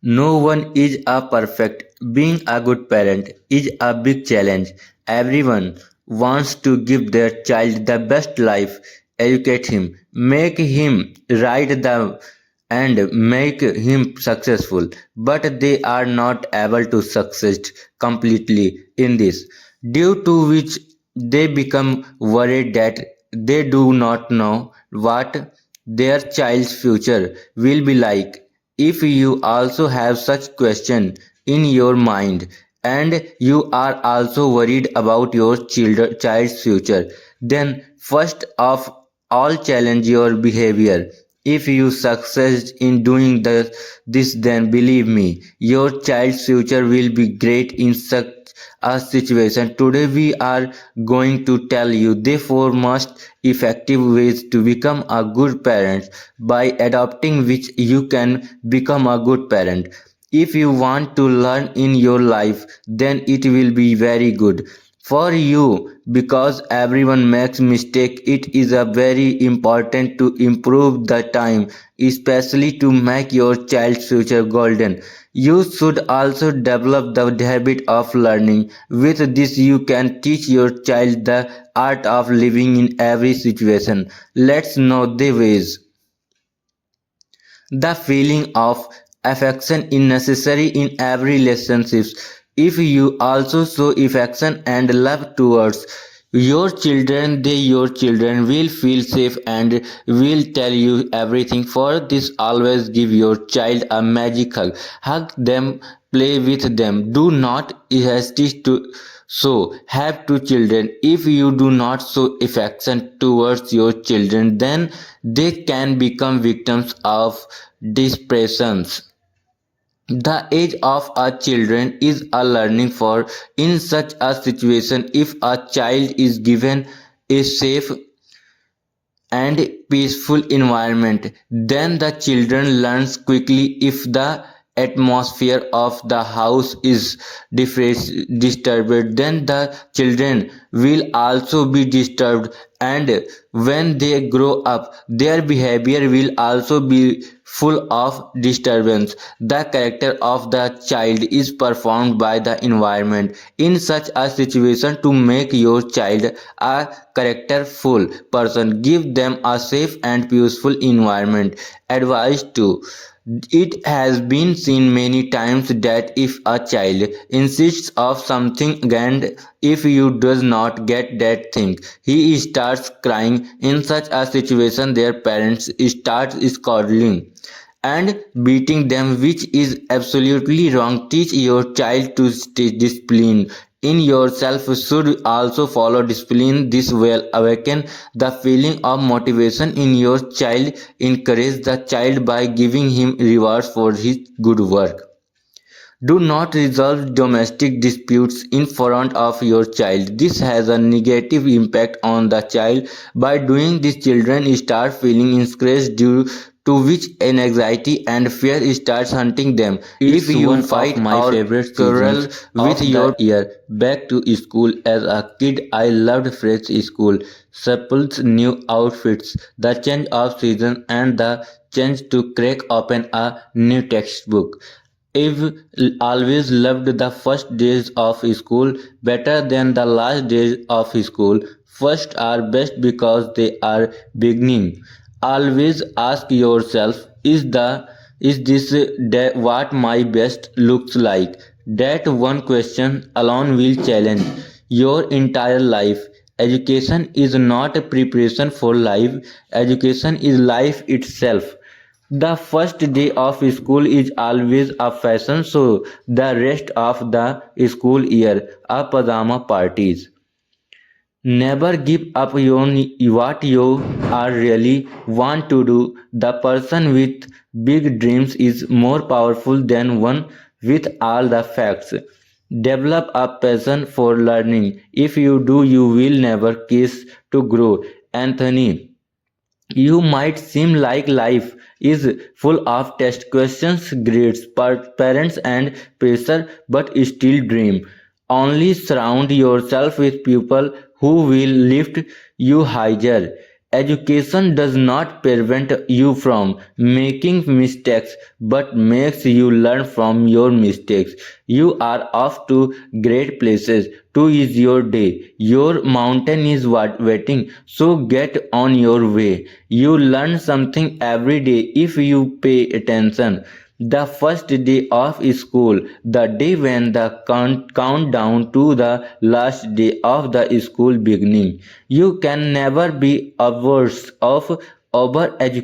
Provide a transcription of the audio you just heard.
No one is a perfect. Being a good parent is a big challenge. Everyone wants to give their child the best life, educate him, make him right the and make him successful, but they are not able to succeed completely in this, due to which they become worried that they do not know what their child's future will be like. If you also have such question in your mind and you are also worried about your child's future, then first of all challenge your behavior. If you succeed in doing this, then believe me, your child's future will be great in such a situation. Today we are going to tell you the four most effective ways to become a good parent, by adopting which you can become a good parent. If you want to learn in your life, then it will be very good for you, because everyone makes mistake. It is a very important to improve the time, especially to make your child's future golden. You should also develop the habit of learning. With this you can teach your child the art of living in every situation. Let's know the ways. The feeling of affection is necessary in every relationship. If you also show affection and love towards your children will feel safe and will tell you everything. For this, always give your child a magic hug. Hug them, play with them. Do not hesitate to have two children. If you do not show affection towards your children, then they can become victims of depressions. The age of a children is a learning for. In such a situation, if a child is given a safe and peaceful environment, then the children learns quickly. If the atmosphere of the house is disturbed, then the children will also be disturbed, and when they grow up their behavior will also be full of disturbance. The character of the child is performed by the environment. In such a situation, to make your child a characterful person, give them a safe and peaceful environment. Advice 2. It has been seen many times that if a child insists of something and if you does not get that thing, he starts crying. In such a situation, their parents start scolding and beating them, which is absolutely wrong. Teach your child to stay disciplined in yourself. Should also follow discipline. This will awaken the feeling of motivation in your child. Encourage the child by giving him rewards for his good work. Do not resolve domestic disputes in front of your child. This has a negative impact on the child. By doing this, children start feeling stressed, due to which anxiety and fear starts hunting them. If It's you one of fight my or favorite quarrel seasons with of your the year. Back to school. As a kid, I loved fresh school, Supple's new outfits, the change of season, and the chance to crack open a new textbook. I've always loved the first days of school better than the last days of school. First are best because they are beginning. Always ask yourself, is this what my best looks like? That one question alone will challenge your entire life. Education is not a preparation for life. Education is life itself. The first day of school is always a fashion show. The rest of the school year are pajama parties. Never give up what you are really want to do. The person with big dreams is more powerful than one with all the facts. Develop a passion for learning. If you do, you will never cease to grow. Anthony, you might seem like life is full of test questions, grades, parents, and pressure, but still dream. Only surround yourself with people who will lift you higher. Education does not prevent you from making mistakes but makes you learn from your mistakes. You are off to great places. Two is your day. Your mountain is waiting. So get on your way. You learn something every day if you pay attention. The first day of school, the day when the countdown to the last day of the school beginning. You can never be averse of over education.